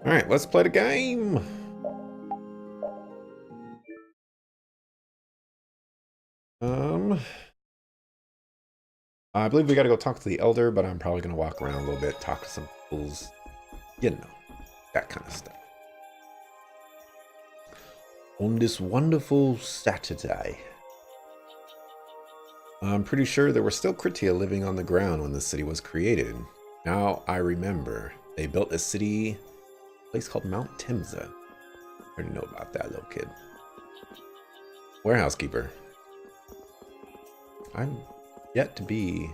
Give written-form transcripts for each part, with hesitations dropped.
Alright, let's play the game. I believe we gotta go talk to the elder, but I'm probably gonna walk around a little bit, talk to some fools. You know, that kind of stuff. On this wonderful Saturday. I'm pretty sure there were still Kritia living on the ground when the city was created. Now I remember. They built a place called Mount Timza. I already know about that little kid. Warehouse keeper. I'm yet to be...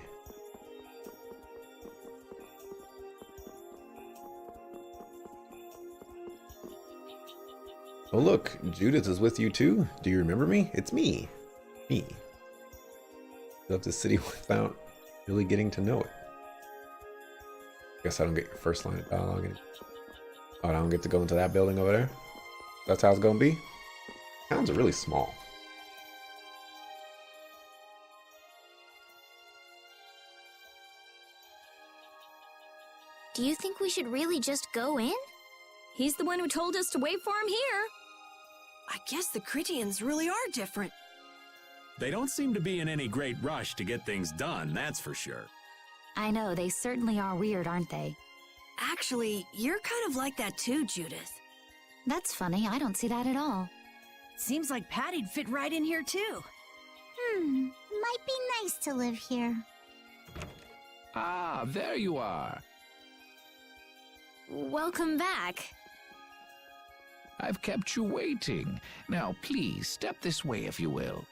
Oh look, Judith is with you too. Do you remember me? It's me. Me. Left the city without really getting to know it. Guess I don't get your first line of dialogue. Oh, I don't get to go into that building over there? That's how it's gonna be? Towns are really small. Do you think we should really just go in? He's the one who told us to wait for him here. I guess the Critians really are different. They don't seem to be in any great rush to get things done, that's for sure. I know, they certainly are weird, aren't they? Actually, you're kind of like that too, Judith. That's funny, I don't see that at all. Seems like Patty'd fit right in here too. Might be nice to live here. Ah, there you are. Welcome back. I've kept you waiting. Now, please, step this way if you will.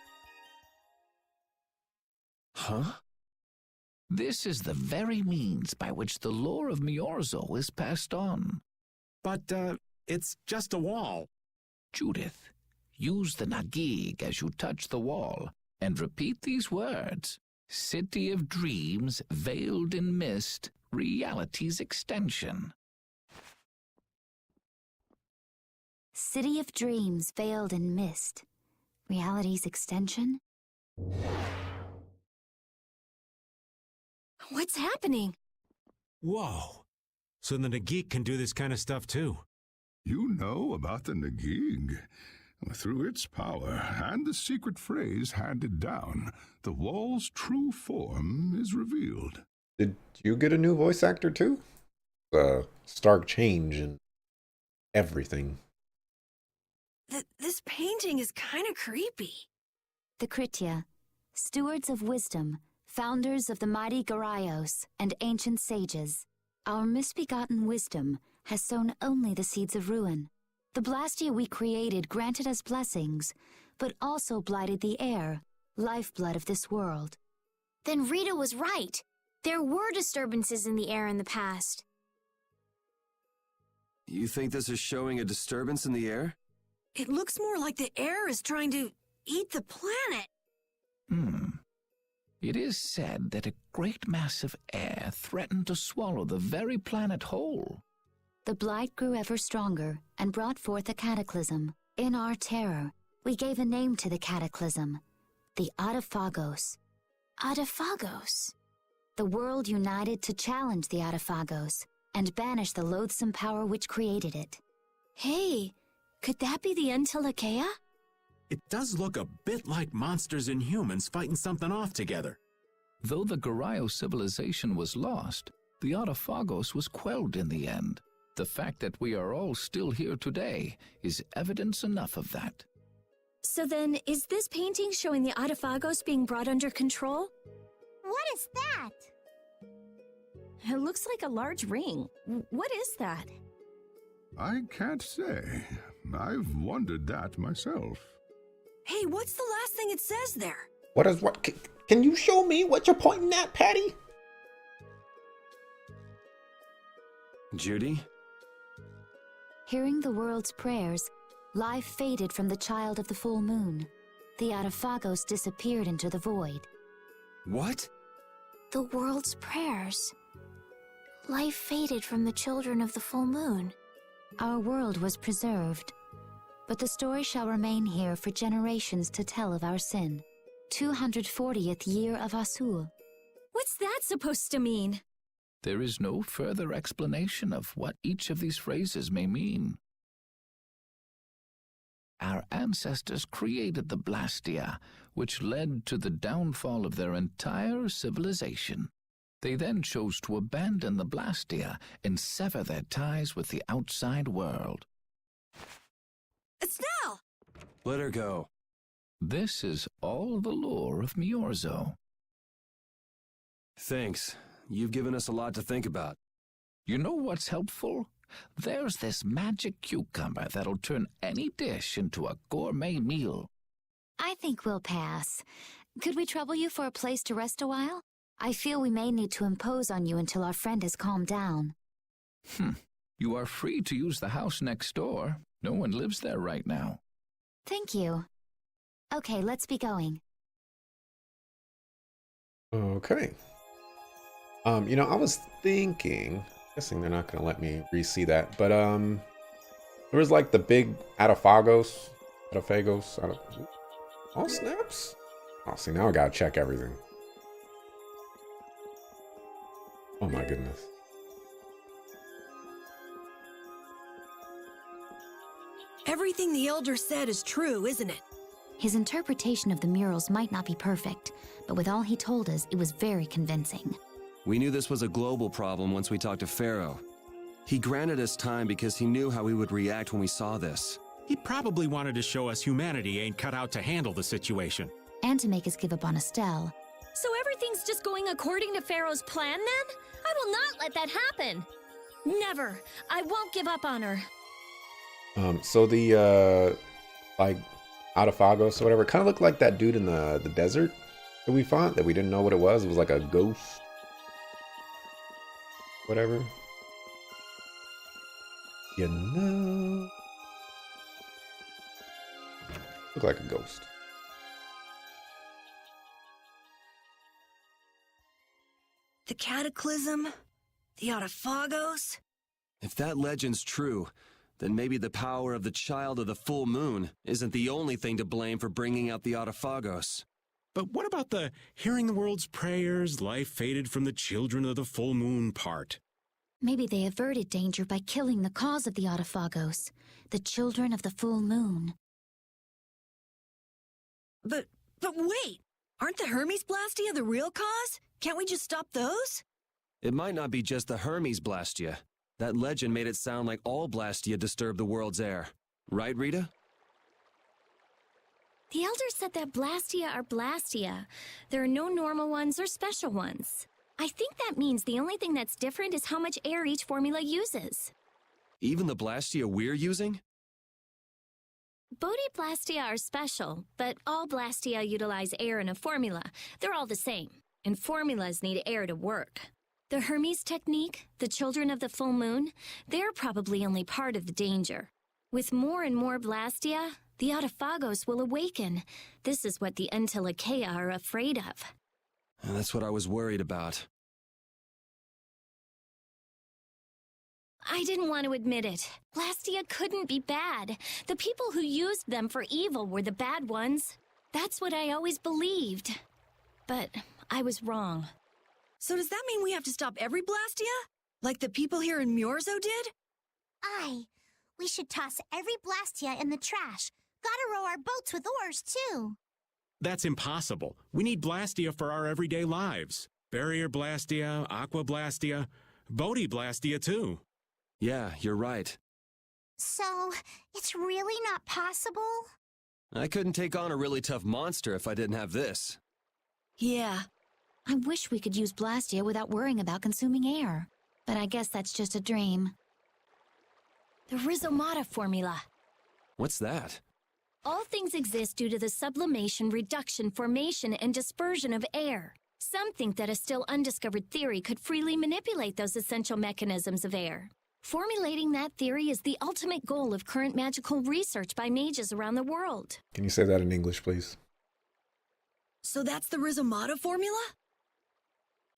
Huh? This is the very means by which the lore of Miorzo is passed on. But, it's just a wall. Judith, use the Nagig as you touch the wall and repeat these words. City of dreams, veiled in mist, reality's extension. City of dreams veiled in mist. Reality's extension? What's happening? Whoa. So the Nagik can do this kind of stuff too. You know about the Nagig. Through its power and the secret phrase handed down, the wall's true form is revealed. Did you get a new voice actor too? A stark change in everything. This painting is kind of creepy. The Kritia, stewards of wisdom, founders of the mighty Garaios and ancient sages. Our misbegotten wisdom has sown only the seeds of ruin. The Blastia we created granted us blessings, but also blighted the air, lifeblood of this world. Then Rita was right. There were disturbances in the air in the past. You think this is showing a disturbance in the air? It looks more like the air is trying to eat the planet. It is said that a great mass of air threatened to swallow the very planet whole. The blight grew ever stronger and brought forth a cataclysm. In our terror, we gave a name to the cataclysm, the Adaphagos. Adaphagos. The world united to challenge the Adaphagos and banish the loathsome power which created it. Hey, could that be the Entelekea? It does look a bit like monsters and humans fighting something off together. Though the Garayo civilization was lost, the Adaphagos was quelled in the end. The fact that we are all still here today is evidence enough of that. So then, is this painting showing the Adaphagos being brought under control? What is that? It looks like a large ring. What is that? I can't say. I've wondered that myself. Hey, what's the last thing it says there? What? Can you show me what you're pointing at, Patty? Judy? Hearing the world's prayers, life faded from the child of the full moon. The Adaphagos disappeared into the void. What? The world's prayers. Life faded from the children of the full moon. Our world was preserved, but the story shall remain here for generations to tell of our sin. 240th year of Asul. What's that supposed to mean? There is no further explanation of what each of these phrases may mean. Our ancestors created the Blastia, which led to the downfall of their entire civilization. They then chose to abandon the Blastia and sever their ties with the outside world. Estelle! Let her go. This is all the lore of Miorzo. Thanks. You've given us a lot to think about. You know what's helpful? There's this magic cucumber that'll turn any dish into a gourmet meal. I think we'll pass. Could we trouble you for a place to rest a while? I feel we may need to impose on you until our friend has calmed down. You are free to use the house next door. No one lives there right now. Thank you. Okay, let's be going. Okay. You know, I was guessing they're not gonna let me re-see that, but there was like the big Adafagos. All snaps? Oh, see, now I gotta check everything. Oh my goodness. Everything the Elder said is true, isn't it? His interpretation of the murals might not be perfect, but with all he told us, it was very convincing. We knew this was a global problem once we talked to Pharaoh. He granted us time because he knew how we would react when we saw this. He probably wanted to show us humanity ain't cut out to handle the situation. And to make us give up on Estelle. So everything's just going according to Pharaoh's plan then? I will not let that happen. Never. I won't give up on her. So the like Adafagos or whatever, kind of looked like that dude in the desert that we fought that we didn't know what it was. It was like a ghost. Whatever. You know. Look like a ghost. The Cataclysm? The Adafagos? If that legend's true, then maybe the power of the Child of the Full Moon isn't the only thing to blame for bringing out the Adafagos. But what about the hearing the world's prayers, life faded from the children of the full moon part? Maybe they averted danger by killing the cause of the Adafagos, the children of the full moon. But wait! Aren't the Hermes Blastia the real cause? Can't we just stop those? It might not be just the Hermes Blastia. That legend made it sound like all Blastia disturb the world's air. Right, Rita? The Elder said that Blastia are Blastia. There are no normal ones or special ones. I think that means the only thing that's different is how much air each formula uses. Even the Blastia we're using? Blastia are special, but all Blastia utilize air in a formula. They're all the same, and formulas need air to work. The Hermes technique, the children of the full moon, they're probably only part of the danger. With more and more Blastia, the Adafagos will awaken. This is what the Entelekea are afraid of. That's what I was worried about. I didn't want to admit it. Blastia couldn't be bad. The people who used them for evil were the bad ones. That's what I always believed. But I was wrong. So does that mean we have to stop every Blastia? Like the people here in Miorzo did? Aye. We should toss every Blastia in the trash. Gotta row our boats with oars, too. That's impossible. We need Blastia for our everyday lives. Barrier Blastia, Aqua Blastia, Bodhi Blastia too. Yeah, you're right. So, it's really not possible? I couldn't take on a really tough monster if I didn't have this. Yeah. I wish we could use Blastia without worrying about consuming air. But I guess that's just a dream. The Rhizomata formula. What's that? All things exist due to the sublimation, reduction, formation, and dispersion of air. Some think that a still undiscovered theory could freely manipulate those essential mechanisms of air. Formulating that theory is the ultimate goal of current magical research by mages around the world. Can you say that in English, please? So that's the Rhizomata formula?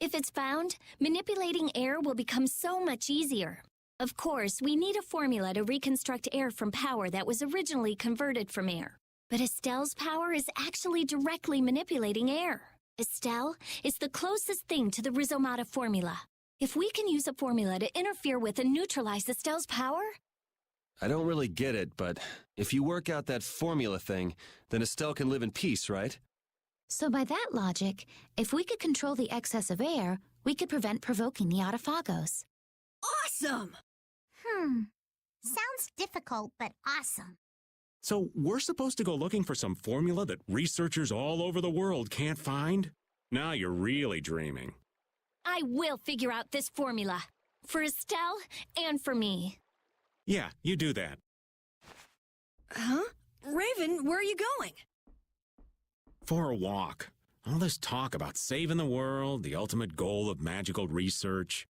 If it's found, manipulating air will become so much easier. Of course, we need a formula to reconstruct air from power that was originally converted from air. But Estelle's power is actually directly manipulating air. Estelle is the closest thing to the Rhizomata formula. If we can use a formula to interfere with and neutralize Estelle's power? I don't really get it, but if you work out that formula thing, then Estelle can live in peace, right? So by that logic, if we could control the excess of air, we could prevent provoking the Autophagos. Awesome! Sounds difficult, but awesome. So we're supposed to go looking for some formula that researchers all over the world can't find? Now you're really dreaming. I will figure out this formula. For Estelle and for me. Yeah, you do that. Huh? Raven, where are you going? For a walk. All this talk about saving the world, the ultimate goal of magical research.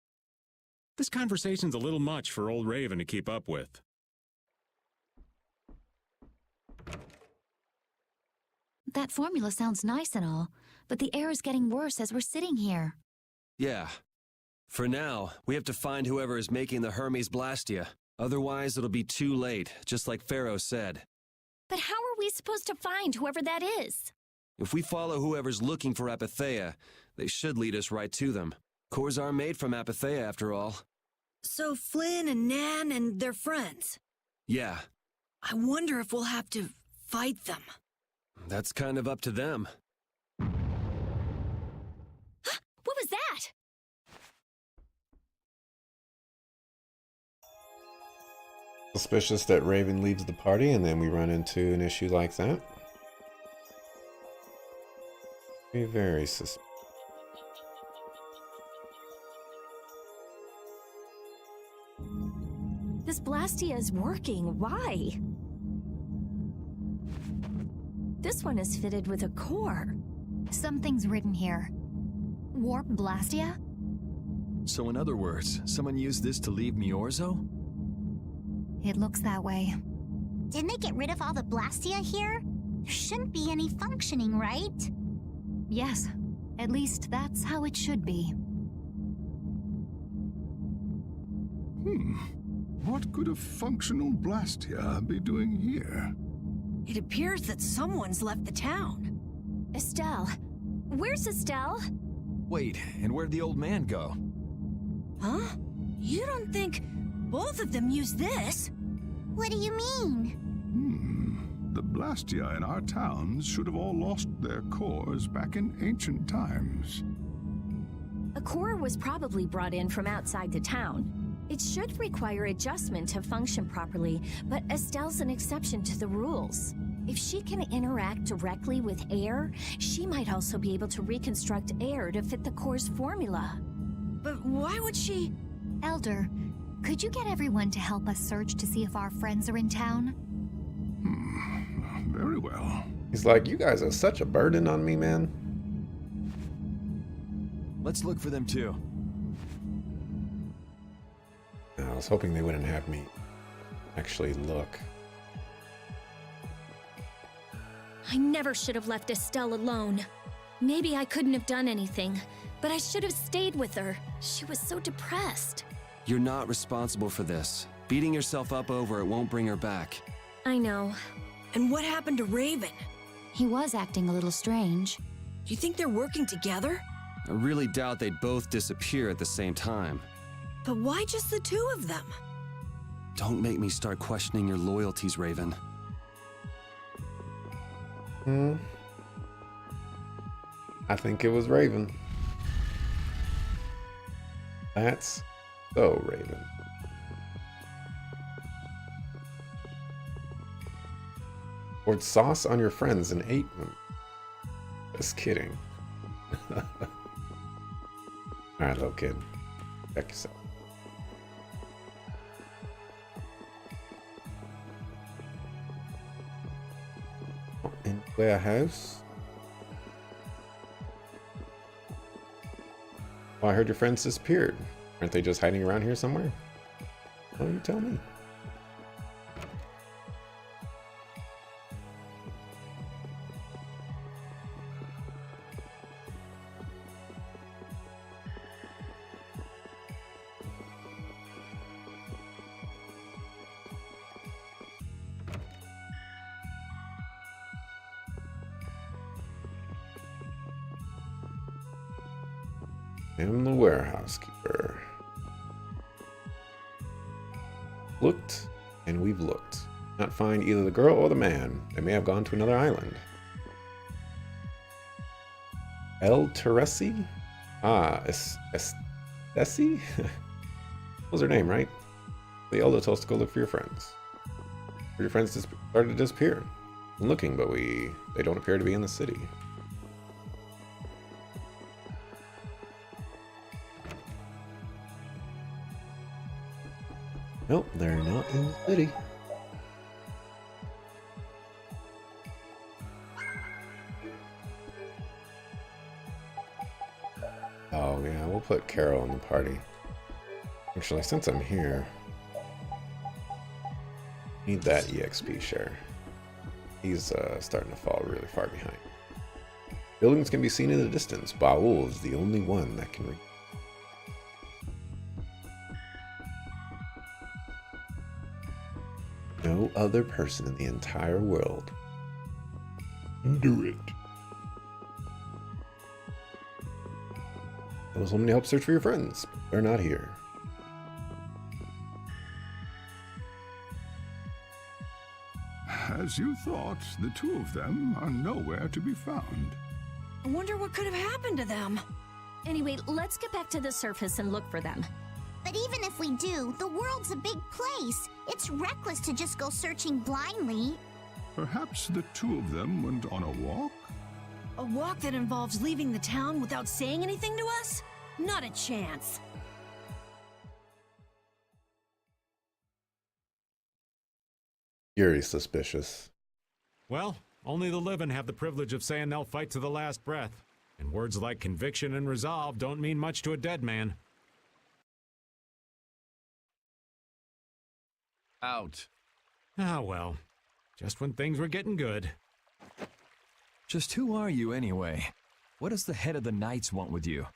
This conversation's a little much for old Raven to keep up with. That formula sounds nice and all, but the air is getting worse as we're sitting here. Yeah. For now, we have to find whoever is making the Hermes Blastia. Otherwise, it'll be too late, just like Pharaoh said. But how are we supposed to find whoever that is? If we follow whoever's looking for Apatheia, they should lead us right to them. Cores are made from Apatheia, after all. So Flynn and Nan and their friends. Yeah, I wonder if we'll have to fight them. that's kind of up to them. What was that? Suspicious that Raven leaves the party and then we run into an issue like that. Be very suspicious. This Blastia is working. Why? This one is fitted with a core. Something's written here. Warp Blastia? So in other words, someone used this to leave Miorzo? It looks that way. Didn't they get rid of all the Blastia here? There shouldn't be any functioning, right? Yes, at least that's how it should be. What could a functional Blastia be doing here? It appears that someone's left the town. Estelle. Where's Estelle? Wait, and where'd the old man go? Huh? You don't think both of them used this? What do you mean? The Blastia in our towns should have all lost their cores back in ancient times. A core was probably brought in from outside the town. It should require adjustment to function properly, but Estelle's an exception to the rules. If she can interact directly with air, she might also be able to reconstruct air to fit the core's formula. But why would she? Elder, could you get everyone to help us search to see if our friends are in town? Very well. He's like, you guys are such a burden on me, man. Let's look for them too. I was hoping they wouldn't have me actually look. I never should have left Estelle alone. Maybe I couldn't have done anything, but I should have stayed with her. She was so depressed. You're not responsible for this. Beating yourself up over it won't bring her back. I know. And what happened to Raven? He was acting a little strange. Do you think they're working together? I really doubt they'd both disappear at the same time. But why just the two of them? Don't make me start questioning your loyalties, Raven. I think it was Raven. That's so Raven. Poured sauce on your friends and ate them. Just kidding. Alright, little kid. Check yourself. In warehouse. Oh, I heard your friends disappeared. Aren't they just hiding around here somewhere? Why don't you tell me? I'm the warehouse keeper. And we've looked. Not find either the girl or the man. They may have gone to another island. El Teresi? Ah, Essie? That was her name, right? The elder told us to go look for your friends. Your friends started to disappear. I'm looking, but they don't appear to be in the city. Nope, they're not in the city. Oh yeah, we'll put Carol in the party. Actually, since I'm here, need that EXP share. He's starting to fall really far behind. Buildings can be seen in the distance. Baul is the only one that can reach. No other person in the entire world can do it. I was hoping to help search for your friends, but they're not here. As you thought, the two of them are nowhere to be found. I wonder what could have happened to them. Anyway, let's get back to the surface and look for them. But even if we do, the world's a big place. It's reckless to just go searching blindly. Perhaps the two of them went on a walk? A walk that involves leaving the town without saying anything to us? Not a chance. Very suspicious. Well, only the living have the privilege of saying they'll fight to the last breath. And words like conviction and resolve don't mean much to a dead man. Out. Ah, well. Just when things were getting good. Just who are you anyway? What does the head of the Knights want with you?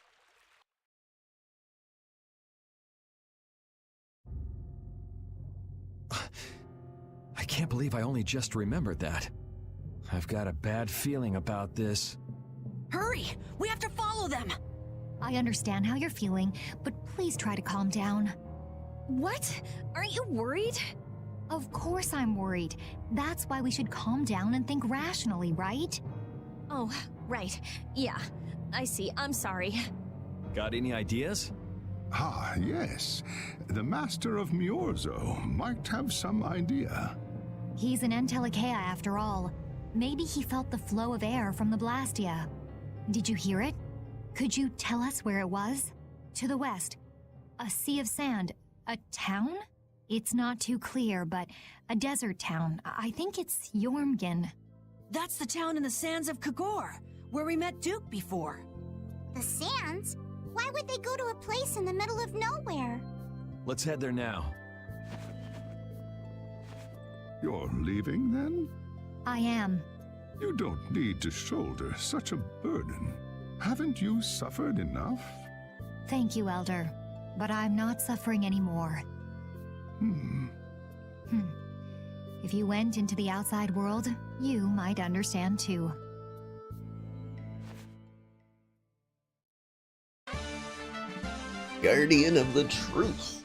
I can't believe I only just remembered that. I've got a bad feeling about this. Hurry! We have to follow them! I understand how you're feeling, but please try to calm down. What? Aren't you worried? Of course I'm worried. That's why we should calm down and think rationally, right? Oh, right. Yeah, I see. I'm sorry. Got any ideas? Ah, yes. The Master of Miorzo might have some idea. He's an Entelecea after all. Maybe he felt the flow of air from the Blastia. Did you hear it? Could you tell us where it was? To the west. A sea of sand. A town? It's not too clear, but a desert town. I think it's Jormgen. That's the town in the sands of Kagor, where we met Duke before. The sands? Why would they go to a place in the middle of nowhere? Let's head there now. You're leaving, then? I am. You don't need to shoulder such a burden. Haven't you suffered enough? Thank you, Elder. But I'm not suffering anymore. If you went into the outside world, you might understand too. Guardian of the Truth.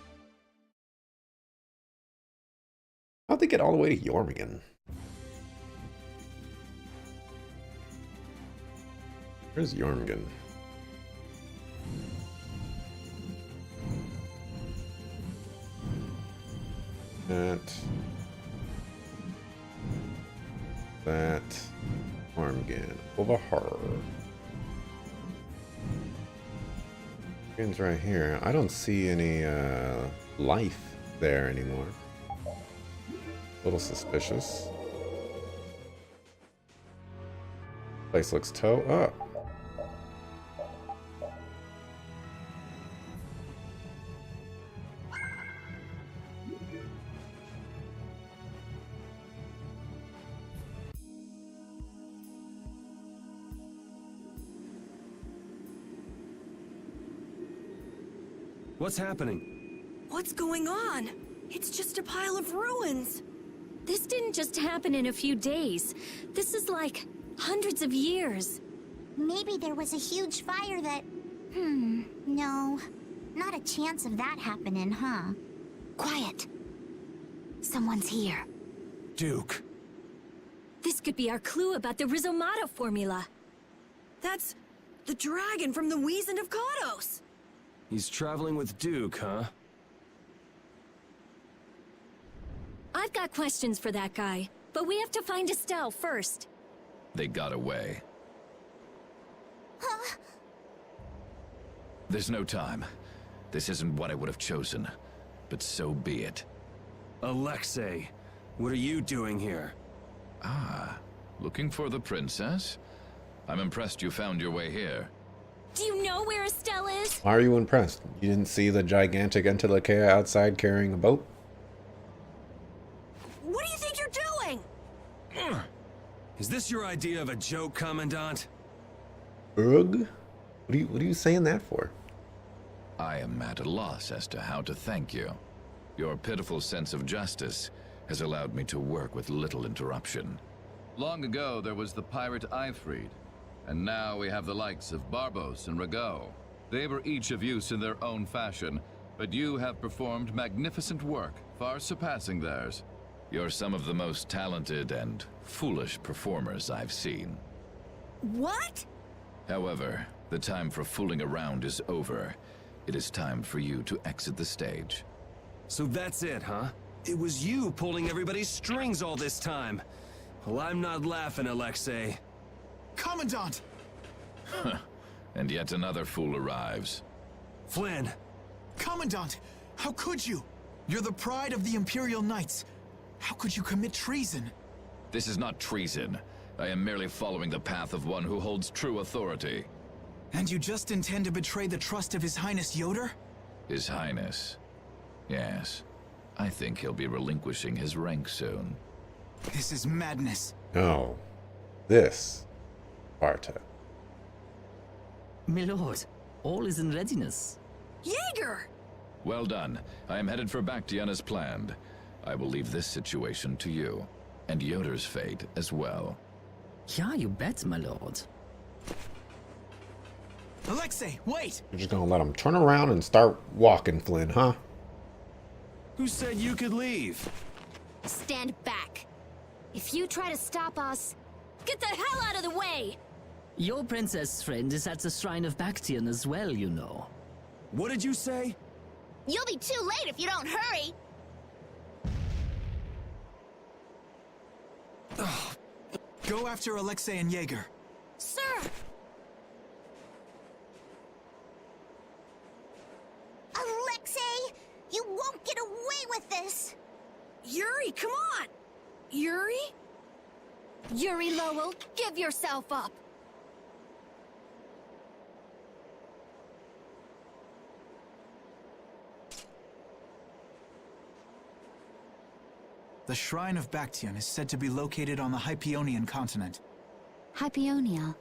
How'd they get all the way to Jormungand? Where's Jormungand? That Jormungand over her. Jormungand's right here. I don't see any life there anymore. A little suspicious. Place looks toe up. What's happening? What's going on? It's just a pile of ruins. This didn't just happen in a few days. This is like hundreds of years. Maybe there was a huge fire that... No. Not a chance of that happening, huh? Quiet. Someone's here. Duke. This could be our clue about the Rhizomato formula. That's the dragon from the Wizened of Kados. He's traveling with Duke, huh? I've got questions for that guy, but we have to find Estelle first. They got away. Huh? There's no time. This isn't what I would have chosen, but so be it. Alexei, what are you doing here? Ah, looking for the princess? I'm impressed you found your way here. Do you know where Estelle is? Why are you impressed? You didn't see the gigantic Entelekea outside carrying a boat? What do you think you're doing? Is this your idea of a joke, Commandant? Ugh? What are you saying that for? I am at a loss as to how to thank you. Your pitiful sense of justice has allowed me to work with little interruption. Long ago, there was the pirate Eifried, and now we have the likes of Barbos and Rago. They were each of use in their own fashion, but you have performed magnificent work, far surpassing theirs. You're some of the most talented and foolish performers I've seen. What? However, the time for fooling around is over. It is time for you to exit the stage. So that's it, huh? It was you pulling everybody's strings all this time. Well, I'm not laughing, Alexei. Commandant! And yet another fool arrives. Flynn! Commandant! How could you? You're the pride of the Imperial Knights. How could you commit treason? This is not treason. I am merely following the path of one who holds true authority. And you just intend to betray the trust of His Highness Yoder? His Highness. Yes. I think he'll be relinquishing his rank soon. This is madness. No. This. Sparta. Milord, all is in readiness. Jaeger! Well done. I am headed for Bactian as planned. I will leave this situation to you, and Yoder's fate as well. Yeah, you bet, my lord. Alexei, wait! You're just gonna let him turn around and start walking, Flynn, huh? Who said you could leave? Stand back. If you try to stop us, get the hell out of the way! Your princess friend is at the Shrine of Bactian as well, you know. What did you say? You'll be too late if you don't hurry. Go after Alexei and Jaeger. Sir! Alexei, you won't get away with this. Yuri, come on! Yuri? Yuri Lowell, give yourself up! The Shrine of Bactian is said to be located on the Hypionian continent. Hypionia,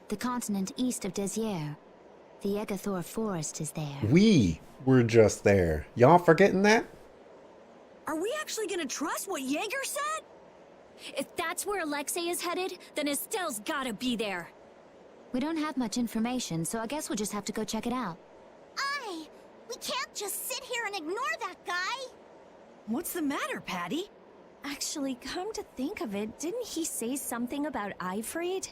the continent east of Desier. The Egathor forest is there. We were just there. Y'all forgetting that? Are we actually gonna trust what Jaeger said? If that's where Alexei is headed, then Estelle's gotta be there. We don't have much information, so I guess we'll just have to go check it out. We can't just sit here and ignore that guy. What's the matter, Patty? Actually, come to think of it, didn't he say something about Eifried?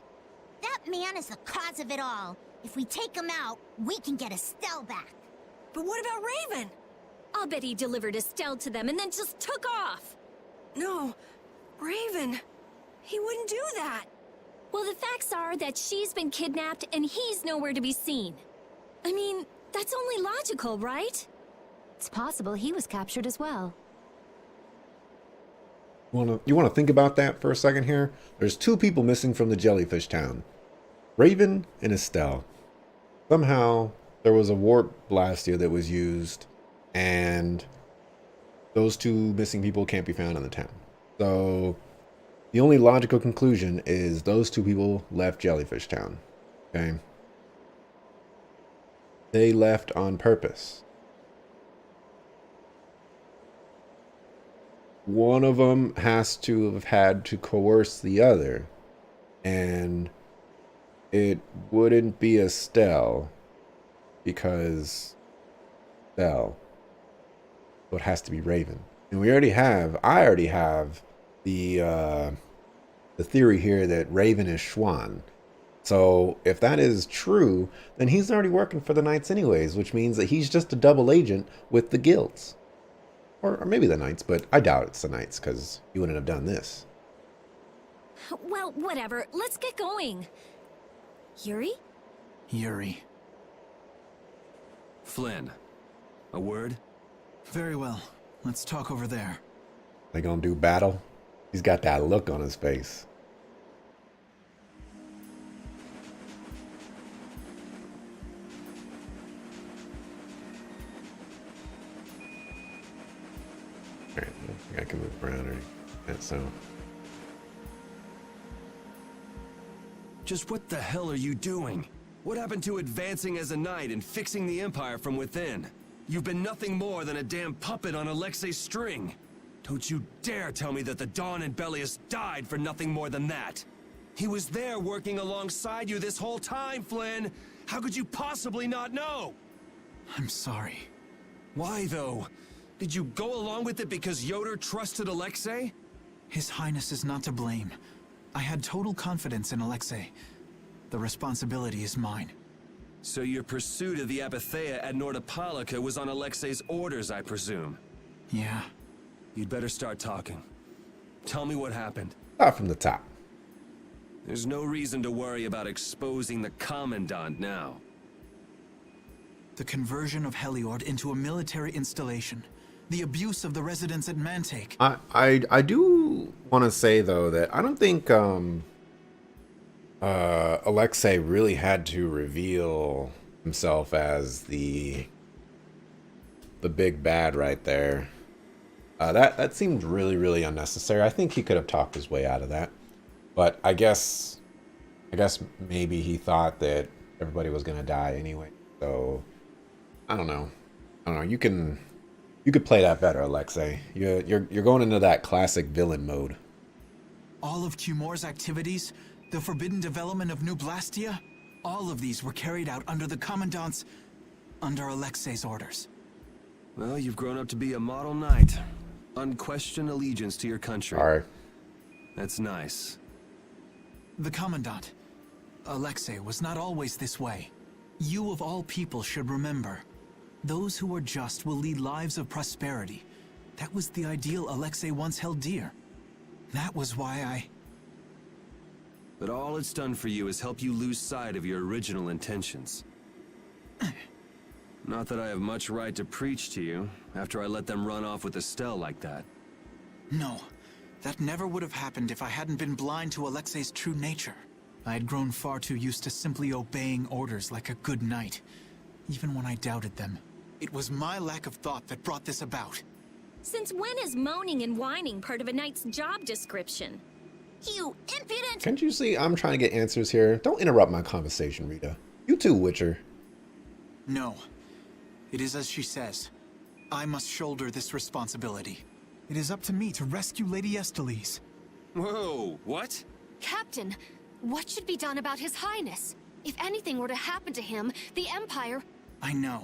That man is the cause of it all. If we take him out, we can get Estelle back. But what about Raven? I'll bet he delivered Estelle to them and then just took off. No, Raven. He wouldn't do that. Well, the facts are that she's been kidnapped and he's nowhere to be seen. I mean, that's only logical, right? It's possible he was captured as well. You wanna think about that for a second here? There's two people missing from the jellyfish town. Raven and Estelle. Somehow there was a warp blastia that was used, and those two missing people can't be found in the town. So the only logical conclusion is those two people left Jellyfish Town. Okay? They left on purpose. One of them has to have had to coerce the other, and it wouldn't be Estelle because Estelle. So it has to be Raven. And I already have the theory here that Raven is Schwann. So if that is true, then he's already working for the Knights anyways, which means that he's just a double agent with the guilds. Or maybe the Knights, but I doubt it's the Knights because he wouldn't have done this. Well, whatever. Let's get going. Yuri? Yuri. Flynn, a word? Very well. Let's talk over there. They gonna do battle? He's got that look on his face. Alright, I think I can move around or that, so. Just what the hell are you doing? What happened to advancing as a knight and fixing the Empire from within? You've been nothing more than a damn puppet on Alexei's string. Don't you dare tell me that the Dawn and Bellius died for nothing more than that. He was there working alongside you this whole time, Flynn. How could you possibly not know? I'm sorry. Why, though? Did you go along with it because Yoder trusted Alexei? His Highness is not to blame. I had total confidence in Alexei. The responsibility is mine. So your pursuit of the Apatheia at Nordapalika was on Alexei's orders, I presume? Yeah. You'd better start talking. Tell me what happened. Start from the top. There's no reason to worry about exposing the Commandant now. The conversion of Heliord into a military installation. The abuse of the residents at Mantake. I do want to say, though, that I don't think Alexei really had to reveal himself as the big bad right there. That seemed really, really unnecessary. I think he could have talked his way out of that. But I guess maybe he thought that everybody was gonna die anyway. So I don't know. You could play that better, Alexei. You're going into that classic villain mode. All of Cumor's activities, the forbidden development of New Blastia, all of these were carried out under the Commandant's, under Alexei's orders. Well, you've grown up to be a model knight. Unquestioned allegiance to your country. Sorry. That's nice. The Commandant, Alexei, was not always this way. You of all people should remember. Those who are just will lead lives of prosperity. That was the ideal Alexei once held dear. That was why I... But all it's done for you is help you lose sight of your original intentions. Not that I have much right to preach to you, after I let them run off with Estelle like that. No, that never would have happened if I hadn't been blind to Alexei's true nature. I had grown far too used to simply obeying orders like a good knight, even when I doubted them. It was my lack of thought that brought this about. Since when is moaning and whining part of a knight's job description? You impudent! Can't you see I'm trying to get answers here? Don't interrupt my conversation, Rita. You too, Witcher. No. It is as she says. I must shoulder this responsibility. It is up to me to rescue Lady Estellise. Whoa, what? Captain, what should be done about His Highness? If anything were to happen to him, the Empire... I know.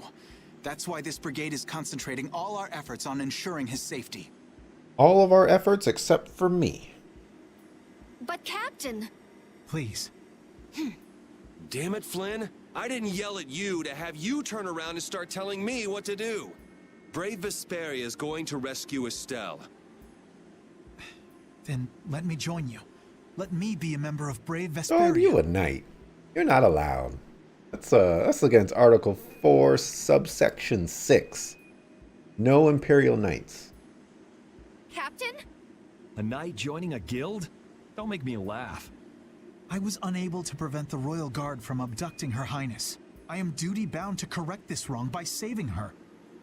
That's why this brigade is concentrating all our efforts on ensuring his safety. All of our efforts except for me. But Captain... Please. Damn it, Flynn. I didn't yell at you to have you turn around and start telling me what to do. Brave Vesperia is going to rescue Estelle. Then let me join you. Let me be a member of Brave Vesperia. Oh, you a knight. You're not allowed. That's against Article 4, subsection 6. No Imperial Knights. Captain? A knight joining a guild? Don't make me laugh. I was unable to prevent the Royal Guard from abducting Her Highness. I am duty-bound to correct this wrong by saving her.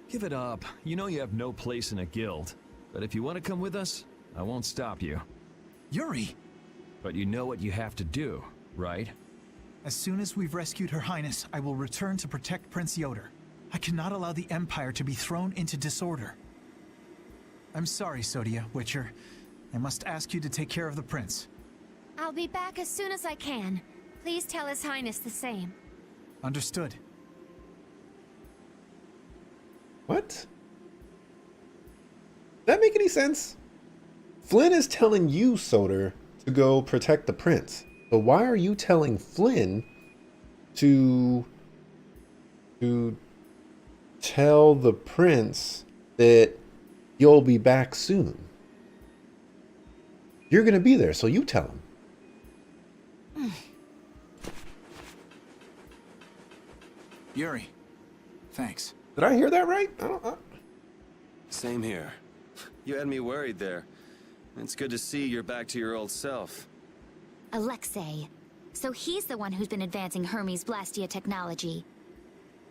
Give it up. You know you have no place in a guild. But if you want to come with us, I won't stop you. Yuri! But you know what you have to do, right? As soon as we've rescued Her Highness, I will return to protect Prince Yoder. I cannot allow the Empire to be thrown into disorder. I'm sorry, Sodia, Witcher. I must ask you to take care of the prince. I'll be back as soon as I can. Please tell His Highness the same. Understood. What? that make any sense? Flynn is telling you, Soder, to go protect the prince. So why are you telling Flynn to tell the prince that you'll be back soon? You're gonna be there, so you tell him. Yuri, thanks. Did I hear that right? Same here. You had me worried there. It's good to see you're back to your old self. Alexei. So he's the one who's been advancing Hermes Blastia technology.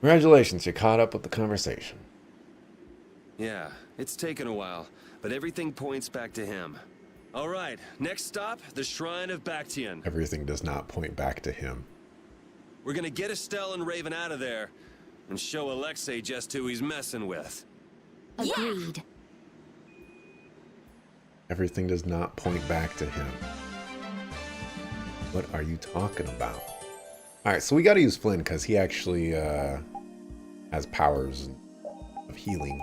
Congratulations, you caught up with the conversation. Yeah, it's taken a while, but everything points back to him. All right, next stop, the Shrine of Bactian. Everything does not point back to him. We're gonna get Estelle and Raven out of there, and show Alexei just who he's messing with. Agreed. Everything does not point back to him. What are you talking about? Alright, so we gotta use Flynn because he actually has powers of healing.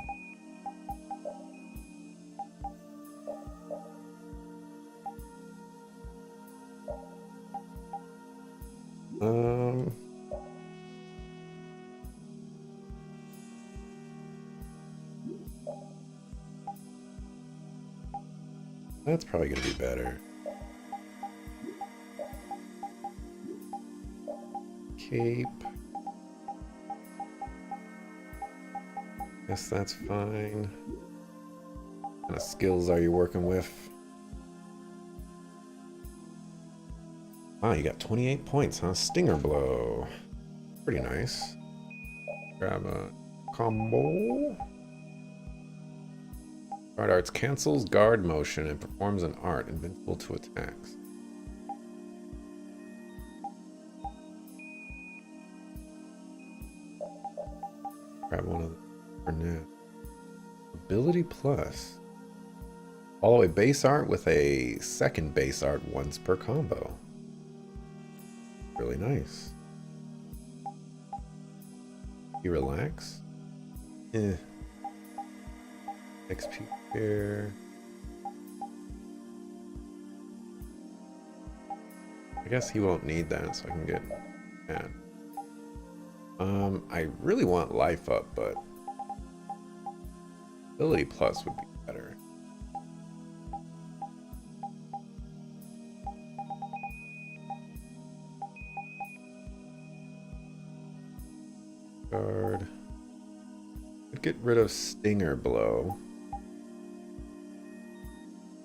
That's probably gonna be better. Cape. Guess that's fine. What kind of skills are you working with? Wow, you got 28 points, huh? Stinger Blow. Pretty nice. Grab a combo. Guard Arts cancels guard motion and performs an art invincible to attacks. Grab one of them for now. Ability plus. Follow a base art with a second base art once per combo. Really nice. You relax? XP here. I guess he won't need that, so I can get that. I really want life up, but ability plus would be better. Guard. Could get rid of Stinger Blow.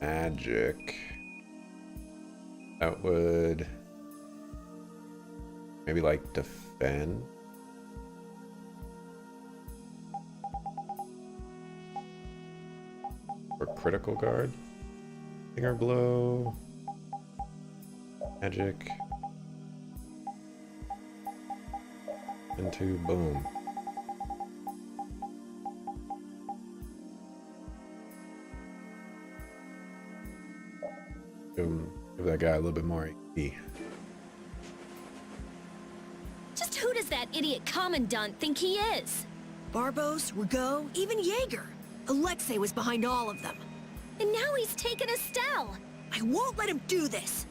Magic. That would maybe like defend. Or critical guard. Stinger Blow. Magic. Into boom. Give that guy a little bit more AP. Just who does that idiot commandant think he is? Barbos, Rigaud, even Jaeger. Alexei was behind all of them. And now he's taken Estelle. I won't let him do this.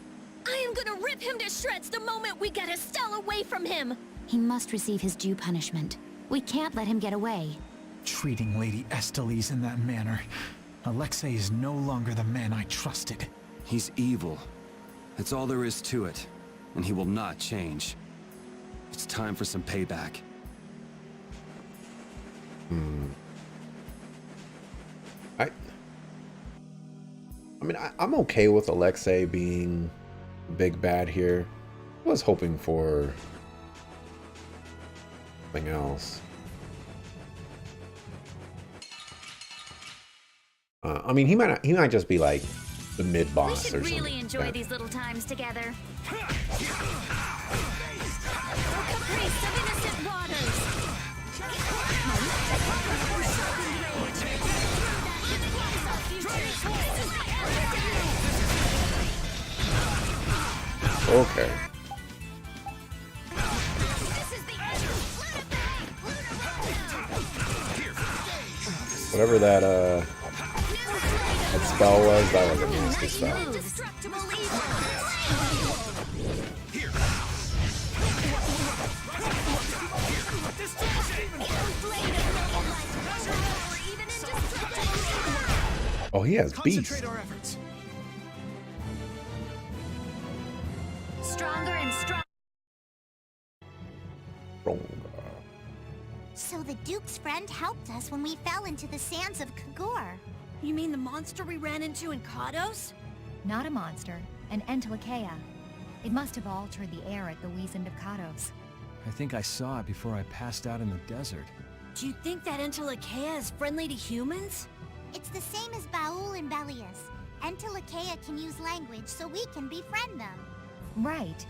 I am gonna rip him to shreds the moment we get Estelle away from him. He must receive his due punishment. We can't let him get away. Treating Lady Estellise in that manner. Alexei is no longer the man I trusted. He's evil. That's all there is to it. And he will not change. It's time for some payback. I mean, I'm okay with Alexei being big bad here. I was hoping for something else. I mean, he might just be like the mid boss or something. We should really enjoy these little times together. Caprice of innocent waters. Okay. Whatever that spell was? That was a nasty spell. Oh, he has beast. Concentrate our efforts. Stronger and stronger. So the Duke's friend helped us when we fell into the sands of Kagor. You mean the monster we ran into in Kados? Not a monster, an Entelekea. It must have altered the air at the Wiesent of Kados. I think I saw it before I passed out in the desert. Do you think that Entelekea is friendly to humans? It's the same as Baul and Belius. Entelekea can use language, so we can befriend them. Right.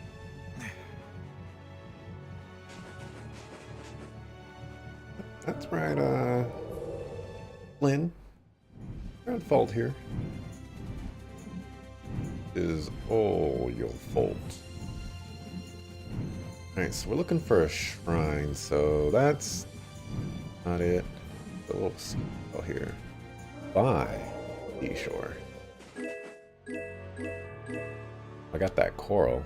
That's right, Lynn. You're at fault here. Is all your fault. Alright, so we're looking for a shrine, so that's not it. A little spell here. By seashore. I got that coral.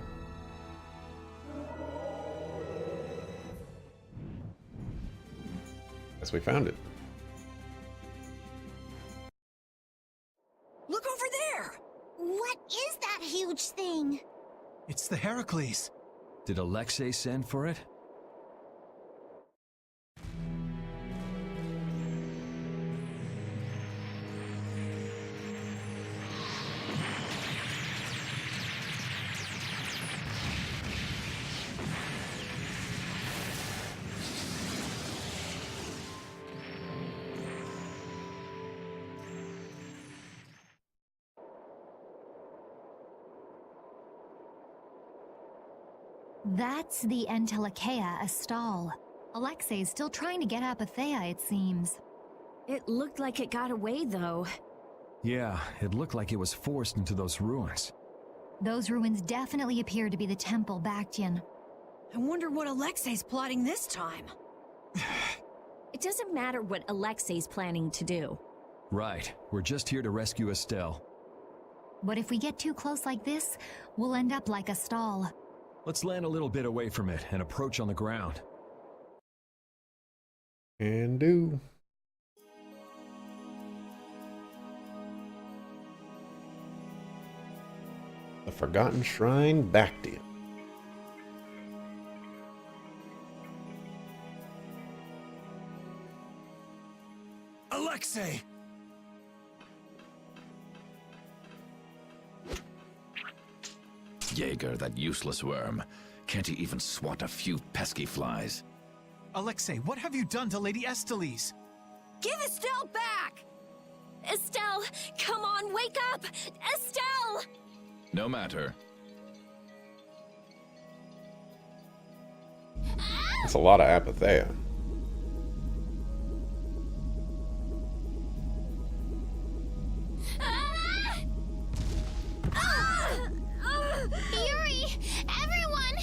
Guess we found it. Look over there! What is that huge thing? It's the Heracles. Did Alexei send for it? That's the Entelekea Astal. Alexei's still trying to get Apathea, it seems. It looked like it got away, though. Yeah, it looked like it was forced into those ruins. Those ruins definitely appear to be the Temple Bactian. I wonder what Alexei's plotting this time. It doesn't matter what Alexei's planning to do. Right, we're just here to rescue Estelle. But if we get too close like this, we'll end up like Astal. Let's land a little bit away from it and approach on the ground. And do. The Forgotten Shrine, Bactian. Alexei! Jaeger, that useless worm. Can't he even swat a few pesky flies? Alexei, what have you done to Lady Estellise? Give Estelle back! Estelle, come on, wake up! Estelle! No matter. That's a lot of Apathea. Yuri! Everyone!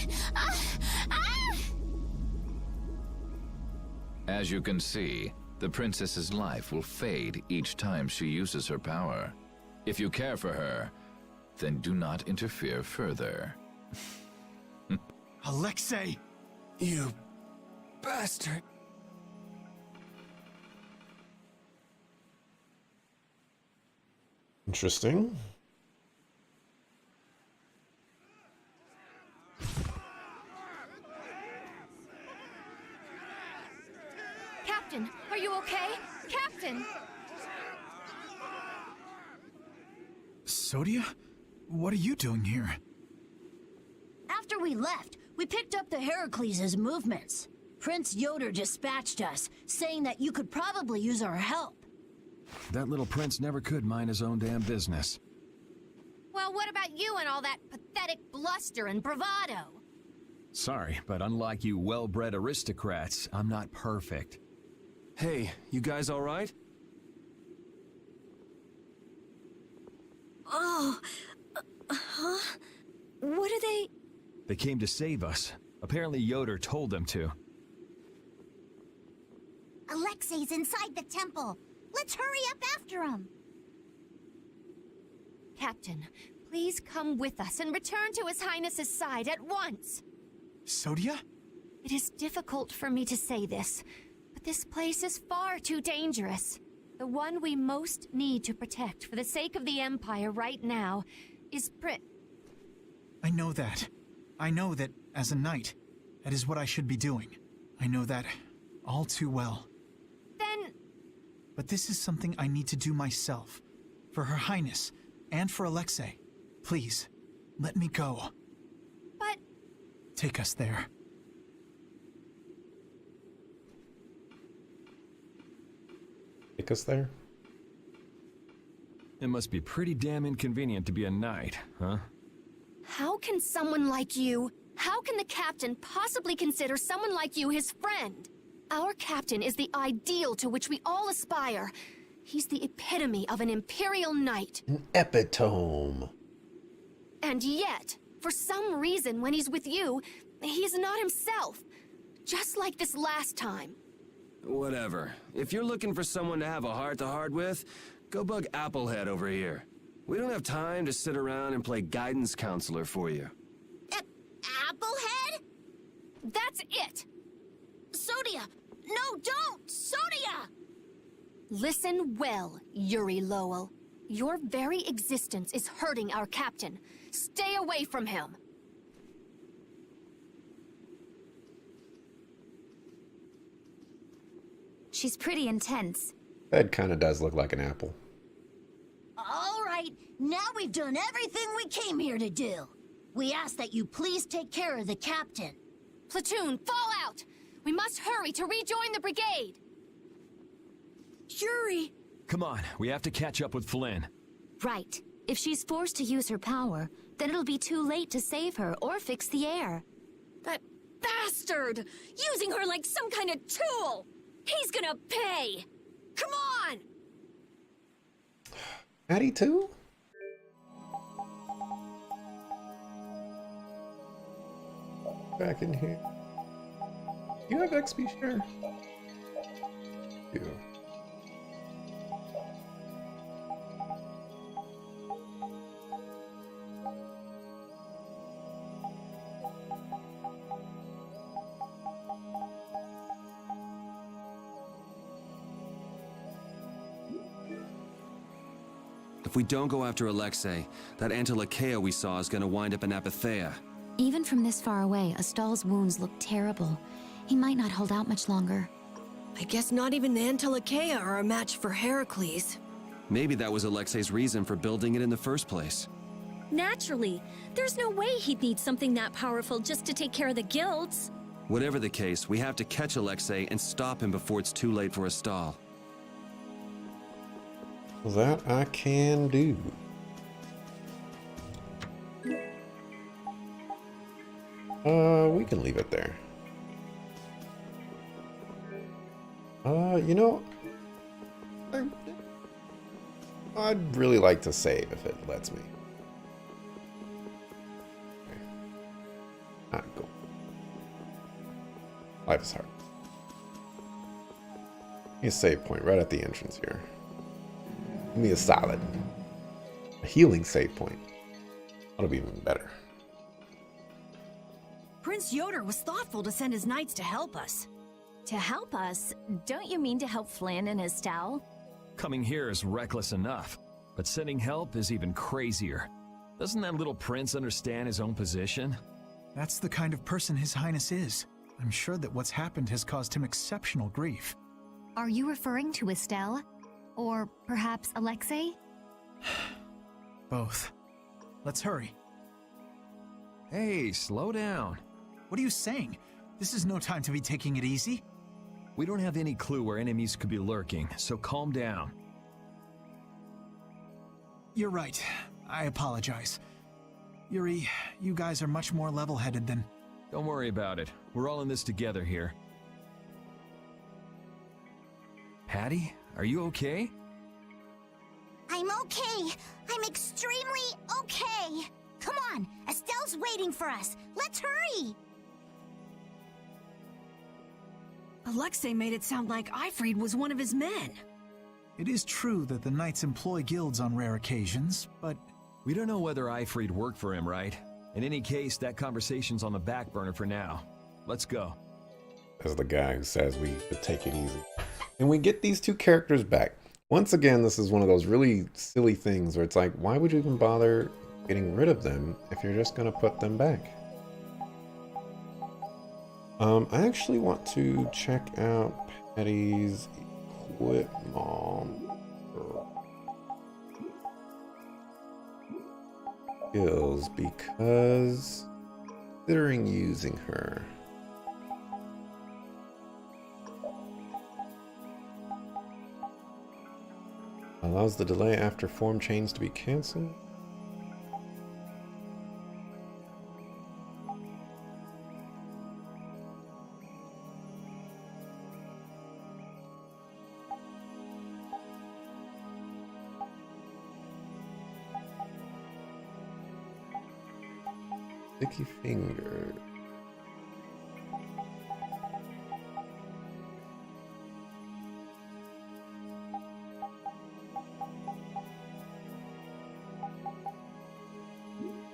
As you can see, the princess's life will fade each time she uses her power. If you care for her, then do not interfere further. Alexei! You bastard. Interesting. Captain, are you okay? Captain! Sodia? What are you doing here? After we left, we picked up the Heracles' movements. Prince Yoder dispatched us, saying that you could probably use our help. That little prince never could mind his own damn business. Well, what about you and all that pathetic bluster and bravado? Sorry, but unlike you well-bred aristocrats, I'm not perfect. Hey, you guys all right? Oh, huh? What are they? They came to save us. Apparently Yoder told them to. Alexei's inside the temple. Let's hurry up after him. Captain, please come with us and return to His Highness's side at once. Sodia? It is difficult for me to say this, but this place is far too dangerous. The one we most need to protect for the sake of the Empire right now is I know that. I know that, as a knight, that is what I should be doing. I know that all too well. Then... But this is something I need to do myself. For Her Highness, and for Alexei. Please, let me go. But... Take us there. Take us there? It must be pretty damn inconvenient to be a knight, huh? How can someone like you... How can the Captain possibly consider someone like you his friend? Our Captain is the ideal to which we all aspire. He's the epitome of an Imperial Knight. An epitome. And yet, for some reason when he's with you, he's not himself. Just like this last time. Whatever. If you're looking for someone to have a heart-to-heart with, go bug Applehead over here. We don't have time to sit around and play guidance counselor for you. Applehead? That's it! Sodia! No, don't! Sodia! Listen well, Yuri Lowell. Your very existence is hurting our Captain. Stay away from him. She's pretty intense. That kind of does look like an apple. All right, now we've done everything we came here to do. We ask that you please take care of the Captain. Platoon, fall out! We must hurry to rejoin the brigade! Yuri! Come on, we have to catch up with Flynn. Right. If she's forced to use her power, then it'll be too late to save her or fix the air. That bastard! Using her like some kind of tool! He's gonna pay! Come on! Maddie too? Back in here. You have XP share? You. If we don't go after Alexei, that Antilakea we saw is gonna wind up in Apatheia. Even from this far away, Astal's wounds look terrible. He might not hold out much longer. I guess not even the Antilakea are a match for Heracles. Maybe that was Alexei's reason for building it in the first place. Naturally. There's no way he'd need something that powerful just to take care of the guilds. Whatever the case, we have to catch Alexei and stop him before it's too late for Astal. That I can do. We can leave it there. You know, I'd really like to save if it lets me. Okay. Not go. Life is hard. Need a save point right at the entrance here. Give me a solid. A healing save point. That'll be even better. Prince Yoder was thoughtful to send his knights to help us. To help us? Don't you mean to help Flynn and Estelle? Coming here is reckless enough, but sending help is even crazier. Doesn't that little prince understand his own position? That's the kind of person His Highness is. I'm sure that what's happened has caused him exceptional grief. Are you referring to Estelle? Or perhaps Alexei? Both. Let's hurry. Hey, slow down. What are you saying? This is no time to be taking it easy. We don't have any clue where enemies could be lurking, so calm down. You're right. I apologize. Yuri, you guys are much more level-headed than... Don't worry about it. We're all in this together here. Patty, are you okay? I'm okay. I'm extremely okay. Come on, Estelle's waiting for us. Let's hurry. Alexei made it sound like Ifrid was one of his men. It is true that the knights employ guilds on rare occasions, but We don't know whether Ifrid worked for him, right? In any case, that conversation's on the back burner for now. Let's go. As the guy who says we could take it easy. And we get these two characters back. Once again, this is one of those really silly things where it's like, why would you even bother getting rid of them if you're just going to put them back? I actually want to check out Patty's equipment skills because considering using her. Allows the delay after form change to be cancelled. Sticky finger.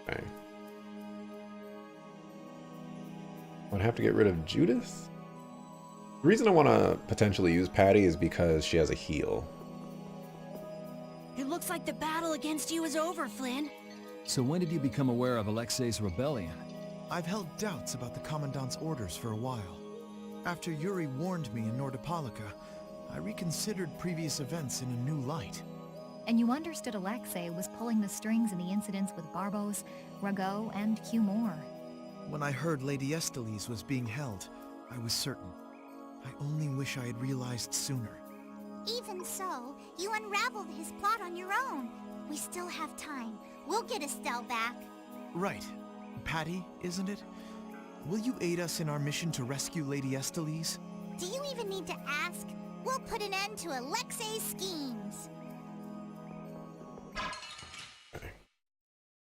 Okay. Would have to get rid of Judith? The reason I want to potentially use Patty is because she has a heal. It looks like the battle against you is over, Flynn. So when did you become aware of Alexei's rebellion? I've held doubts about the Commandant's orders for a while. After Yuri warned me in Nordopolica, I reconsidered previous events in a new light. And you understood Alexei was pulling the strings in the incidents with Barbos, Rago, and Q Moore. When I heard Lady Estellise was being held, I was certain. I only wish I had realized sooner. Even so, you unraveled his plot on your own. We still have time. We'll get Estelle back. Right. Patty, isn't it? Will you aid us in our mission to rescue Lady Estellise? Do you even need to ask? We'll put an end to Alexei's schemes.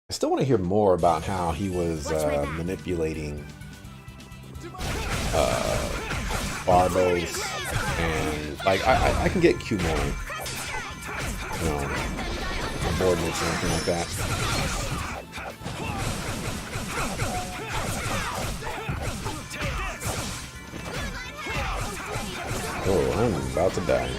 I still want to hear more about how he was manipulating Barbos and like I can get Q more, you know, subordinates or anything like that. Oh, I'm about to die.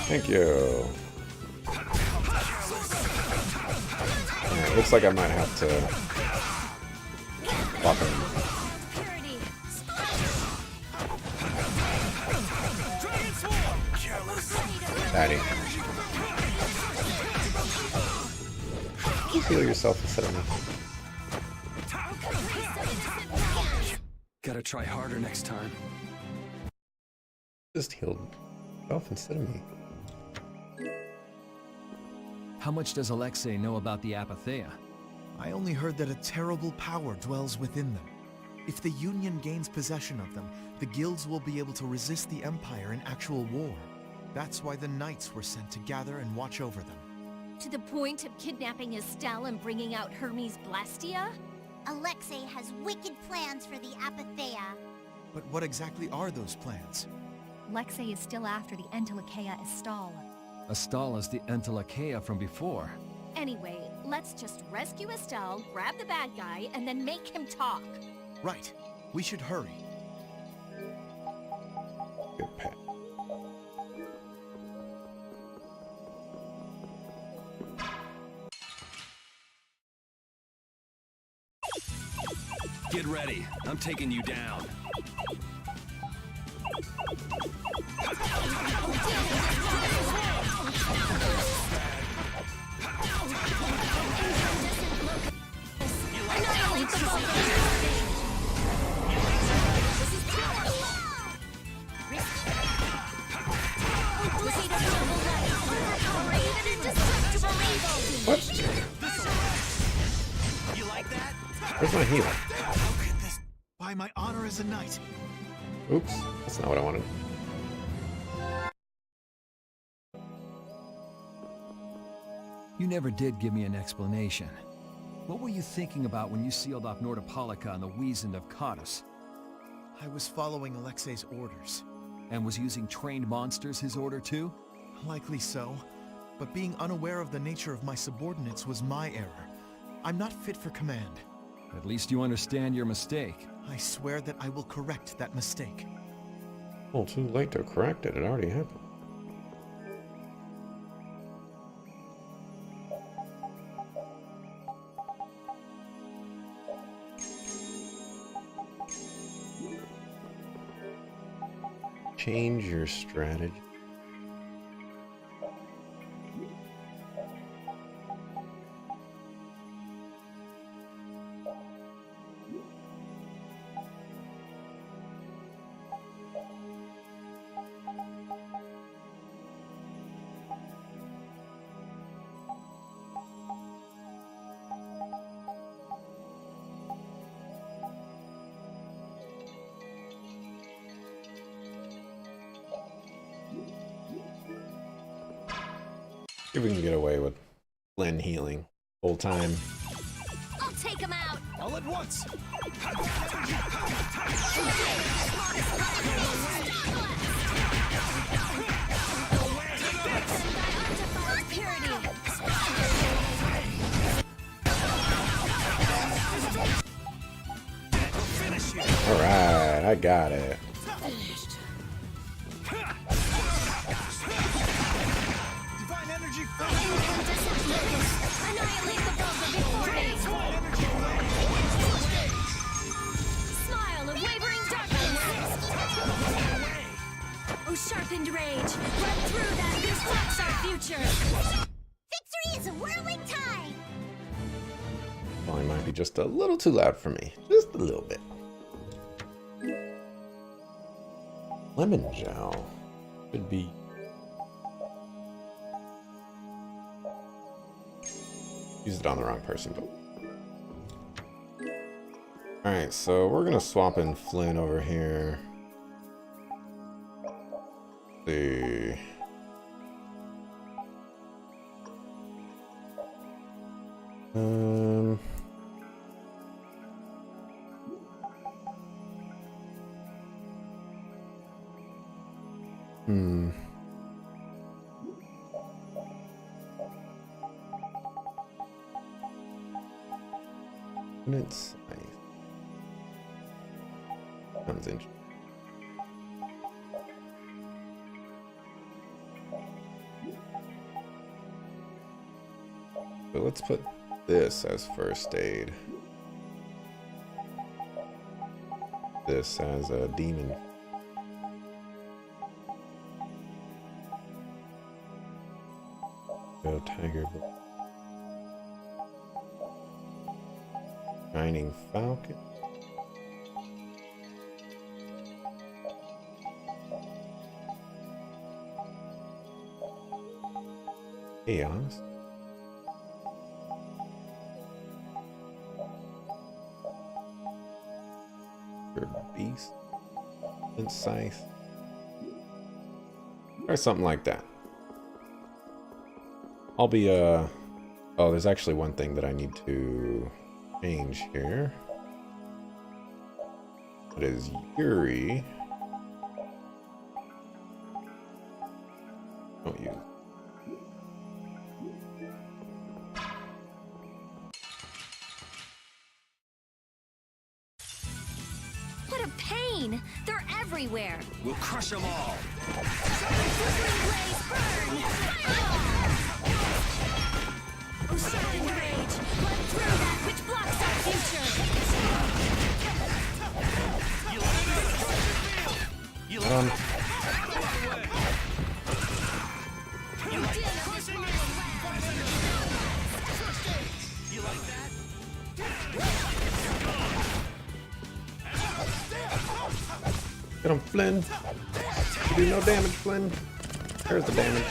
Thank you. Yeah, it looks like I might have to fuck him. Patty. Heal yourself instead of me. Gotta try harder next time. Just healed yourself instead of me. How much does Alexei know about the Apatheia? I only heard that a terrible power dwells within them. If the Union gains possession of them, the guilds will be able to resist the Empire in actual war. That's why the Knights were sent to gather and watch over them. To the point of kidnapping Estelle and bringing out Hermes Blastia? Alexei has wicked plans for the Apatheia. But what exactly are those plans? Alexei is still after the Entelikeia Estelle. Estelle is the Entelikeia from before. Anyway, let's just rescue Estelle, grab the bad guy, and then make him talk. Right. We should hurry. Good pet. Get ready. I'm taking you down. What? You like that? Where's my heal? By my honor as a knight. Oops, that's not what I wanted. You never did give me an explanation. What were you thinking about when you sealed off Nordopolica and the Wiesent of Cottus? I was following Alexei's orders. And was using trained monsters his order too? Likely so. But being unaware of the nature of my subordinates was my error. I'm not fit for command. At least you understand your mistake. I swear that I will correct that mistake. Well, too late to correct it. It already happened. Change your strategy. See if we can get away with Flynn healing full time. I'll take him out. All at once. All right, I got it. Smile of wavering darkness. Oh, sharpened rage. Run through that which blocks our future. Victory is a whirling tide! Well, it might be just a little too loud for me. Just a little bit. Lemon gel. Could be. Used it on the wrong person. Alright, so we're gonna swap in Flynn over here. Let's see. It's nice. Sounds interesting. So let's put this as first aid. This as a demon. Go tiger. Shining Falcon. Chaos. Beast. And Scythe. Or something like that. I'll be, oh, there's actually one thing that I need to change here. It is Yuri. Don't use. What a pain! They're everywhere. We'll crush them all. Oh, sharpened rage! Run through that which blocks our future! Get him, Flynn. You do no damage, Flynn. There's the damage.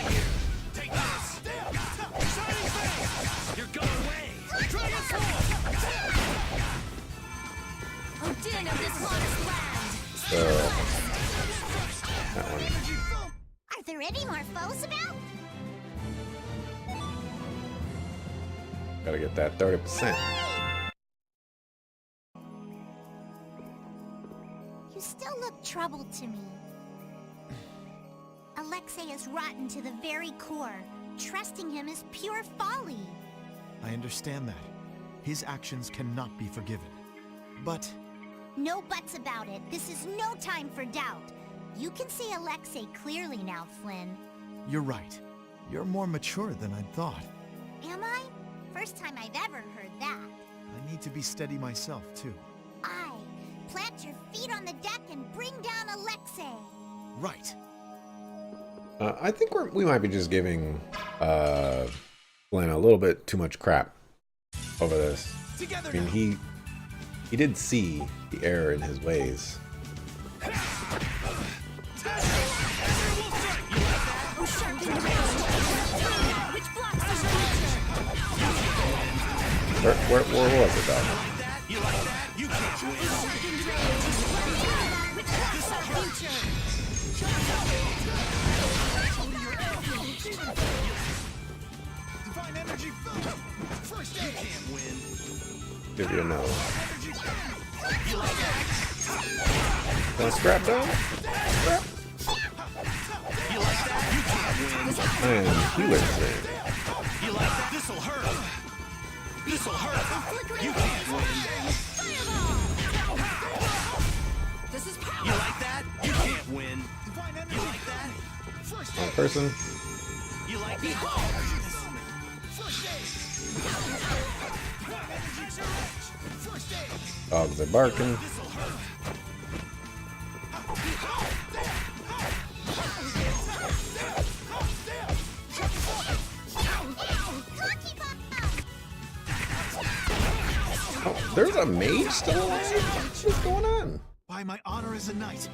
That one. Are there any more foes about? Gotta get that 30%. You still look troubled to me. Alexei is rotten to the very core. Trusting him is pure folly. I understand that. His actions cannot be forgiven. But... No buts about it. This is no time for doubt. You can see Alexei clearly now, Flynn. you're right. You're more mature than I'd thought. Am I? First time I've ever heard that. I need to be steady myself, too. Aye. Plant your feet on the deck and bring down Alexei. Right. I think we might be just giving Flynn a little bit too much crap over this. I mean, he did see the error in his ways. Where was it though? Give you another one. Want to scrap down? Scrap. And healer thing. You like that? This'll hurt. This'll hurt. You can't win. This is power. You like that? You can't win. You like that? One person. You like that? Dogs are barking. Oh, there's a mage still alive? What's going on? By my honor as a knight.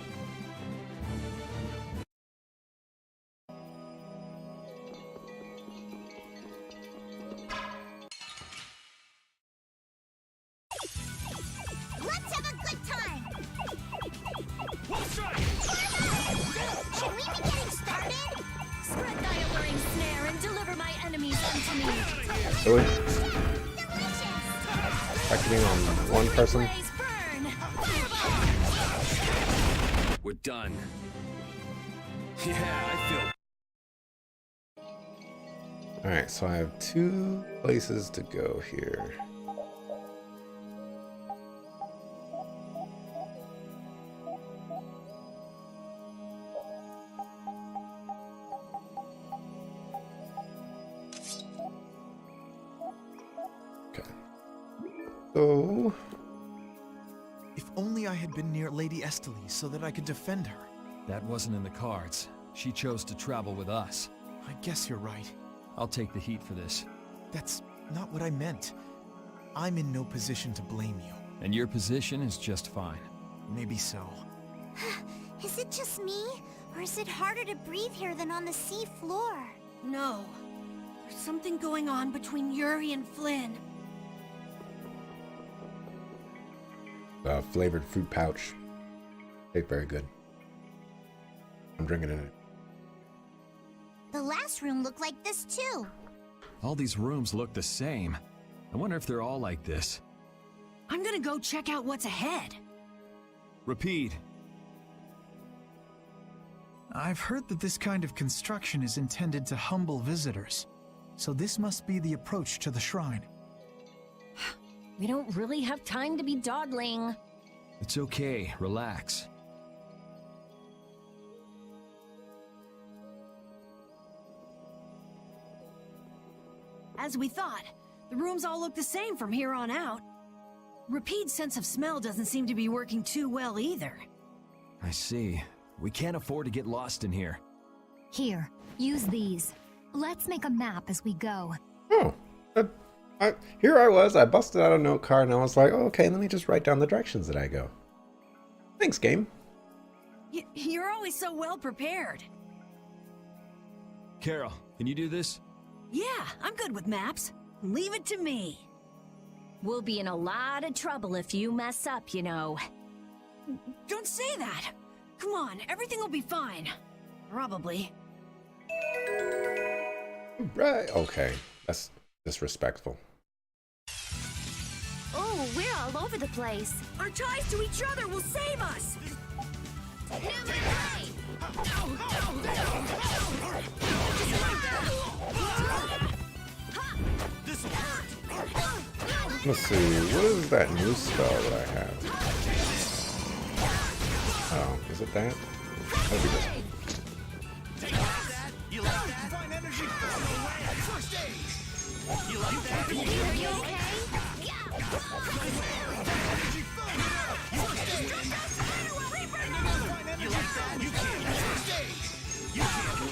Let's have a good time! Should we be getting started? Spread thy alluring snare and deliver my enemies unto me. Really? Acting on one person? We're done. Yeah, I feel. Alright, so I have 2 places to go here. Okay. So... If only I had been near Lady Estelle so that I could defend her. That wasn't in the cards. She chose to travel with us. I guess you're right. I'll take the heat for this. That's not what I meant. I'm in no position to blame you. And your position is just fine. Maybe so. Is it just me? Or is it harder to breathe here than on the sea floor? No. There's something going on between Yuri and Flynn. Flavored fruit pouch. Tastes very good. I'm drinking in it. The last room looked like this too. All these rooms look the same. I wonder if they're all like this. I'm gonna go check out what's ahead. Repeat. I've heard that this kind of construction is intended to humble visitors. So this must be the approach to the shrine. We don't really have time to be dawdling. It's okay. Relax. As we thought, the rooms all look the same from here on out. Repeat's sense of smell doesn't seem to be working too well either. I see. We can't afford to get lost in here. Here, use these. Let's make a map as we go. Oh. Here I was. I busted out a note card and I was like, oh, okay, let me just write down the directions that I go. Thanks, game. You're always so well prepared. Carol, can you do this? Yeah, I'm good with maps. Leave it to me. We'll be in a lot of trouble if you mess up, you know. Don't say that. Come on, everything will be fine. Probably. Right. Okay. That's disrespectful. Oh, we're all over the place. Our ties to each other will save us. Let's see, what is that new spell that I have? Oh, is it that? That'd be this.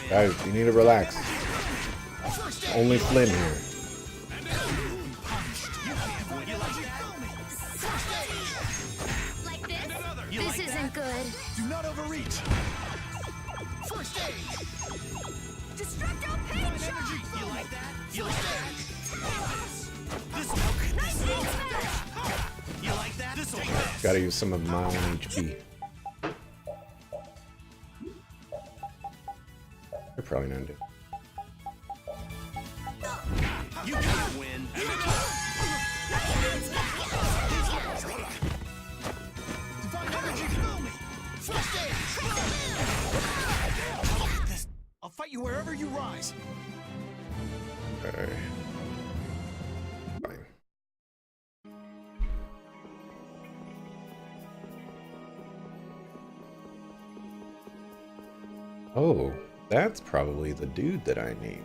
Guys, you need to relax. Only Flynn here. Like this? This isn't good. Do not overreach. First aid. Destructo pain shot. You like that? You like that? You like that? Gotta use some of my own HP. They're probably not dead. You can't win. I'll fight you wherever you rise. Okay. Fine. Oh, that's probably the dude that I need.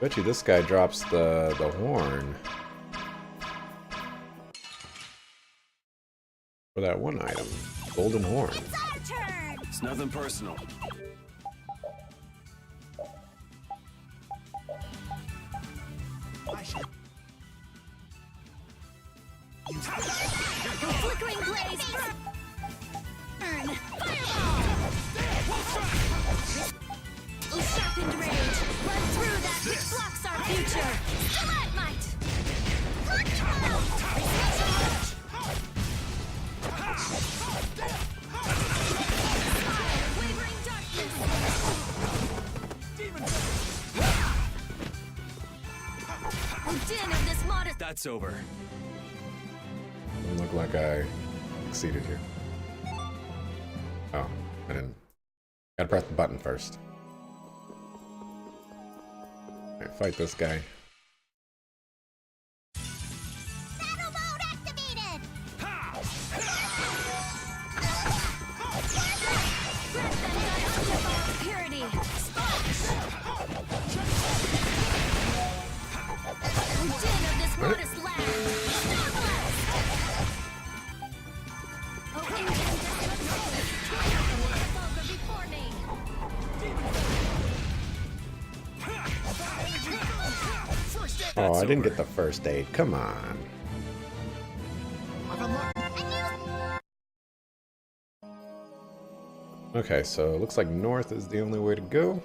Bet you this guy drops the horn for that one item, golden horn. It's nothing personal. Flickering blaze. Burn. Fireball. Sharpened rage. Run through that which blocks our future. Stalagmite. Wavering darkness. Din of this modest. That's over. Doesn't look like I succeeded here. Oh, I didn't. Gotta press the button first. Alright, fight this guy. Battle mode activated. Purity. Din of this modest land. Oh, incandescent rose. Vulgar before me. Oh, I didn't get the first aid. Come on. Okay, so it looks like north is the only way to go.